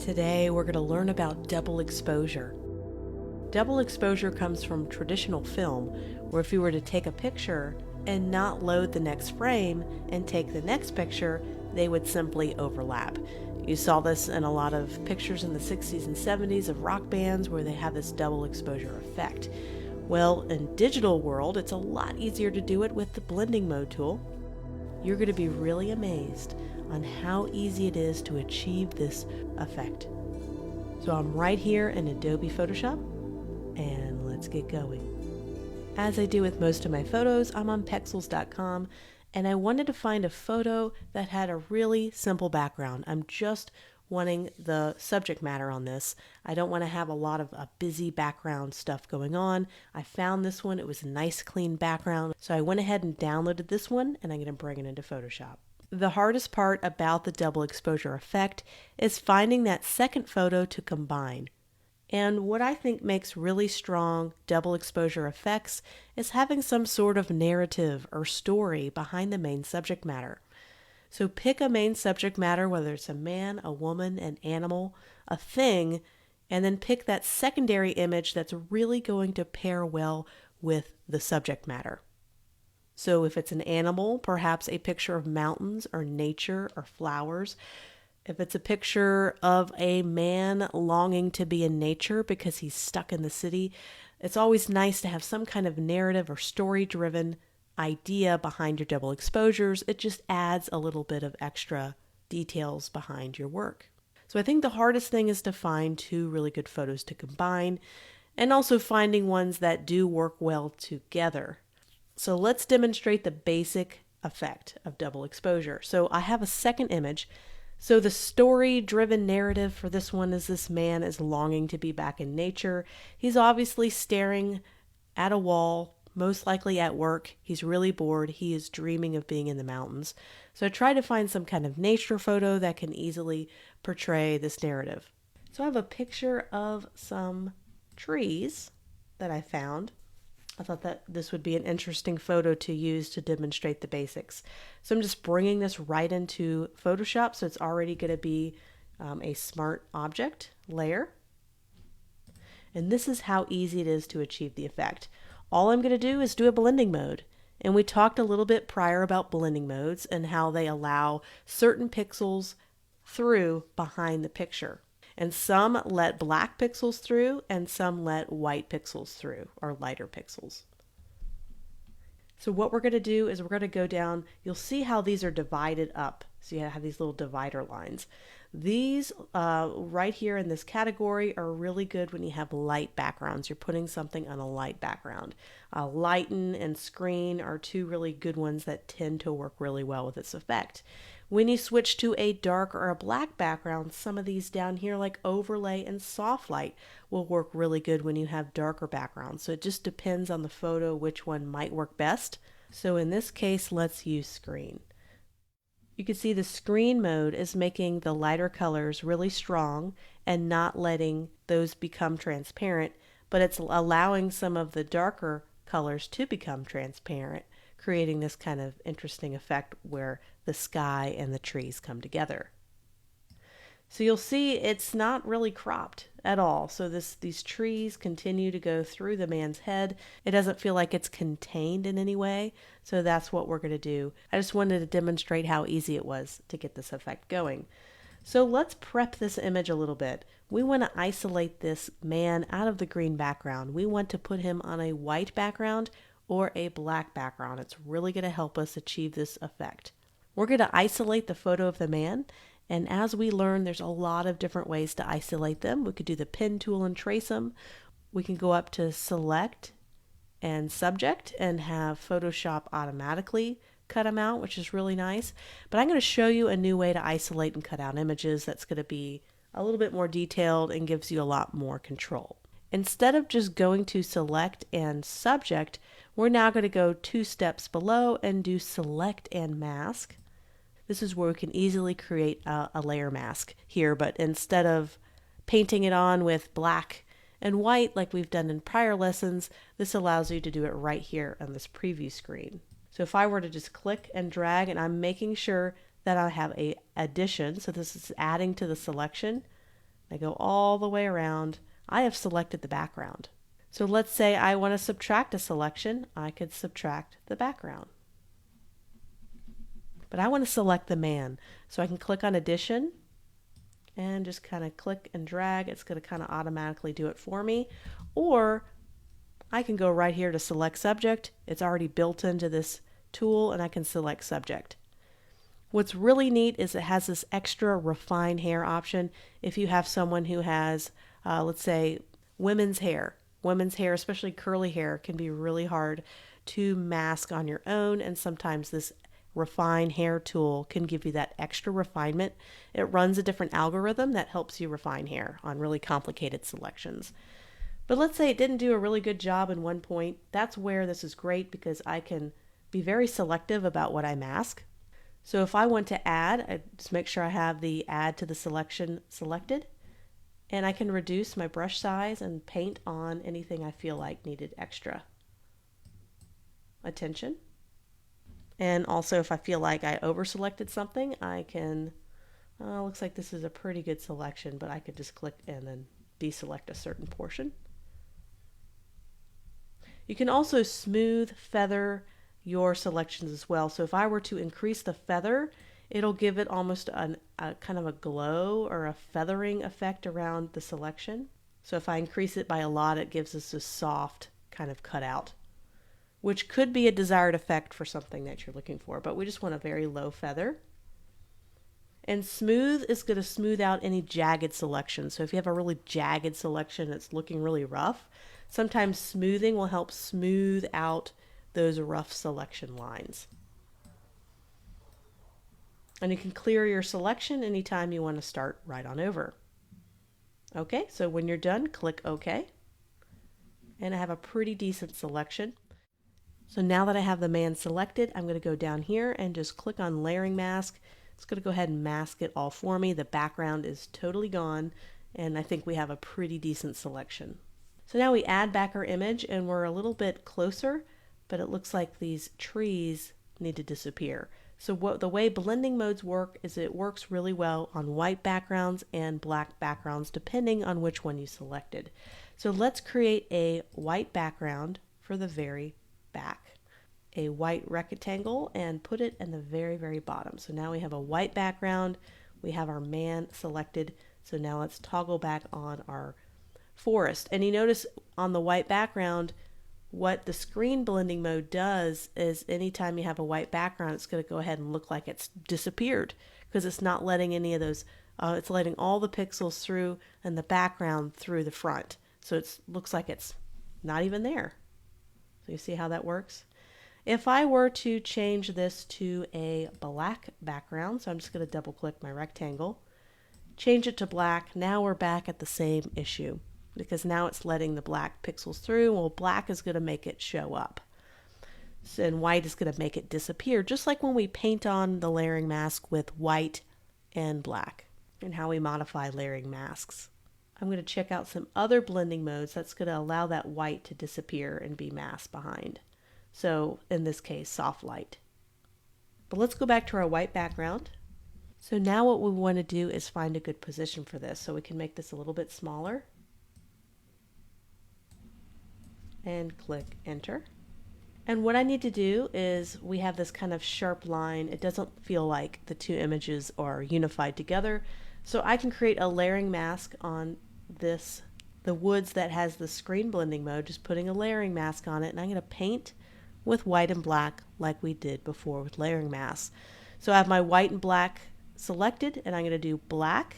Today we're going to learn about double exposure. Double exposure comes from traditional film, where if you were to take a picture and not load the next frame and take the next picture, they would simply overlap. You saw this in a lot of pictures in the 60s and 70s of rock bands where they have this double exposure effect. Well, in digital world, it's a lot easier to do it with the blending mode tool. You're going to be really amazed on how easy it is to achieve this effect. So I'm right here in Adobe Photoshop, and let's get going. As I do with most of my photos, I'm on Pexels.com, and I wanted to find a photo that had a really simple background. I'm just wanting the subject matter on this. I don't want to have a lot of busy background stuff going on. I found this one. It was a nice clean background. So I went ahead and downloaded this one, and I'm going to bring it into Photoshop. The hardest part about the double exposure effect is finding that second photo to combine. And what I think makes really strong double exposure effects is having some sort of narrative or story behind the main subject matter. So pick a main subject matter, whether it's a man, a woman, an animal, a thing, and then pick that secondary image that's really going to pair well with the subject matter. So if it's an animal, perhaps a picture of mountains or nature or flowers. If it's a picture of a man longing to be in nature because he's stuck in the city, it's always nice to have some kind of narrative or story-driven idea behind your double exposures. It just adds a little bit of extra details behind your work. So I think the hardest thing is to find two really good photos to combine, and also finding ones that do work well together. So let's demonstrate the basic effect of double exposure. So I have a second image. So the story-driven narrative for this one is this man is longing to be back in nature. He's obviously staring at a wall, most likely at work. He's really bored. He is dreaming of being in the mountains. So I try to find some kind of nature photo that can easily portray this narrative. So I have a picture of some trees that I found. I thought that this would be an interesting photo to use to demonstrate the basics. So I'm just bringing this right into Photoshop, so it's already going to be a smart object layer. And this is how easy it is to achieve the effect. All I'm going to do is do a blending mode. And we talked a little bit prior about blending modes and how they allow certain pixels through behind the picture. And some let black pixels through and some let white pixels through, or lighter pixels. So what we're going to do is we're going to go down. You'll see how these are divided up. So you have these little divider lines. These right here in this category are really good when you have light backgrounds. You're putting something on a light background. Lighten and screen are two really good ones that tend to work really well with this effect. When you switch to a dark or a black background, some of these down here like overlay and soft light will work really good when you have darker backgrounds. So it just depends on the photo which one might work best. So in this case, let's use screen. You can see the screen mode is making the lighter colors really strong and not letting those become transparent, but it's allowing some of the darker colors to become transparent, creating this kind of interesting effect where the sky and the trees come together. So you'll see it's not really cropped at all. So these trees continue to go through the man's head. It doesn't feel like it's contained in any way. So that's what we're going to do. I just wanted to demonstrate how easy it was to get this effect going. So let's prep this image a little bit. We want to isolate this man out of the green background. We want to put him on a white background or a black background. It's really going to help us achieve this effect. We're going to isolate the photo of the man, and as we learn, there's a lot of different ways to isolate them. We could do the pen tool and trace them. We can go up to select and subject and have Photoshop automatically cut them out, which is really nice. But I'm going to show you a new way to isolate and cut out images that's going to be a little bit more detailed and gives you a lot more control. Instead of just going to select and subject, we're now going to go 2 steps below and do select and mask. This is where we can easily create a layer mask here, but instead of painting it on with black and white like we've done in prior lessons, this allows you to do it right here on this preview screen. So if I were to just click and drag, and I'm making sure that I have a addition, so this is adding to the selection, I go all the way around. I have selected the background. So let's say I want to subtract a selection. I could subtract the background. But I want to select the man. So I can click on Addition and just kind of click and drag. It's going to kind of automatically do it for me. Or I can go right here to Select Subject. It's already built into this tool, and I can select Subject. What's really neat is it has this extra refine hair option. If you have someone who has, let's say, women's hair, especially curly hair, can be really hard to mask on your own, and sometimes this refine hair tool can give you that extra refinement. It runs a different algorithm that helps you refine hair on really complicated selections. But let's say it didn't do a really good job in one point. That's where this is great, because I can be very selective about what I mask. So if I want to add, I just make sure I have the add to the selection selected, and I can reduce my brush size and paint on anything I feel like needed extra attention. And also, if I feel like I over selected something, I can, looks like this is a pretty good selection, but I could just click and then deselect a certain portion. You can also smooth feather your selections as well. So if I were to increase the feather, it'll give it almost a kind of a glow or a feathering effect around the selection. So if I increase it by a lot, it gives us a soft kind of cutout, which could be a desired effect for something that you're looking for, but we just want a very low feather. And smooth is going to smooth out any jagged selection. So if you have a really jagged selection that's looking really rough, sometimes smoothing will help smooth out those rough selection lines. And you can clear your selection anytime you want to start right on over. Okay, so when you're done, click OK. And I have a pretty decent selection. So now that I have the man selected, I'm going to go down here and just click on Layering Mask. It's going to go ahead and mask it all for me. The background is totally gone, and I think we have a pretty decent selection. So now we add back our image, and we're a little bit closer, but it looks like these trees need to disappear. So the way blending modes work is it works really well on white backgrounds and black backgrounds, depending on which one you selected. So let's create a white background for the very back. A white rectangle and put it in the very, very bottom. So now we have a white background. We have our man selected. So now let's toggle back on our forest. And you notice on the white background, what the screen blending mode does is anytime you have a white background, it's going to go ahead and look like it's disappeared, because it's not letting any of those, it's letting all the pixels through and the background through the front. So it looks like it's not even there. So you see how that works? If I were to change this to a black background, so I'm just going to double click my rectangle, change it to black, now we're back at the same issue, because now it's letting the black pixels through. Well, black is going to make it show up, and white is going to make it disappear, just like when we paint on the layering mask with white and black, and how we modify layering masks. I'm going to check out some other blending modes that's going to allow that white to disappear and be masked behind. So in this case, soft light. But let's go back to our white background. So now what we want to do is find a good position for this. So we can make this a little bit smaller. And click Enter. And what I need to do is, we have this kind of sharp line. It doesn't feel like the two images are unified together. So I can create a layering mask on this, the woods that has the screen blending mode, just putting a layering mask on it. And I'm going to paint with white and black like we did before with layering masks. So I have my white and black selected, and I'm going to do black,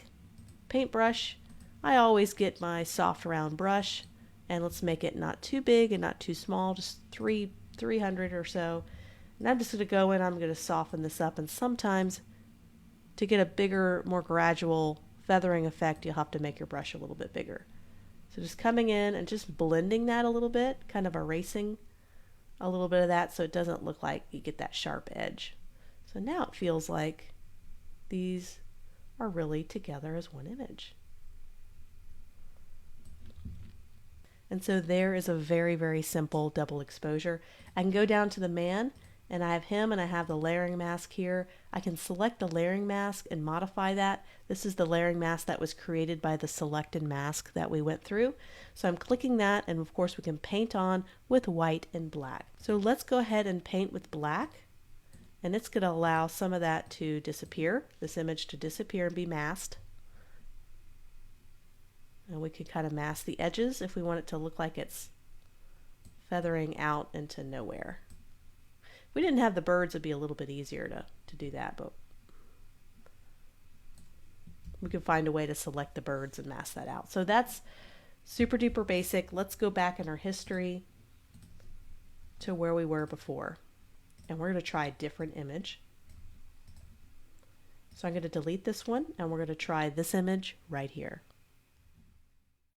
paintbrush. I always get my soft round brush, and let's make it not too big and not too small, just 300 or so. And I'm just going to go in, I'm going to soften this up, and sometimes to get a bigger, more gradual feathering effect, you'll have to make your brush a little bit bigger. So just coming in and just blending that a little bit, kind of erasing a little bit of that so it doesn't look like you get that sharp edge. So now it feels like these are really together as one image. And so there is a very, very simple double exposure. I can go down to the man and I have him and I have the layering mask here. I can select the layering mask and modify that. This is the layering mask that was created by the selected mask that we went through. So I'm clicking that, and of course we can paint on with white and black. So let's go ahead and paint with black, and it's going to allow some of that to disappear, this image to disappear and be masked. And we could kind of mask the edges if we want it to look like it's feathering out into nowhere. If we didn't have the birds, it'd be a little bit easier to do that, but we can find a way to select the birds and mask that out. So that's super duper basic. Let's go back in our history to where we were before. And we're going to try a different image. So I'm going to delete this one, and we're going to try this image right here.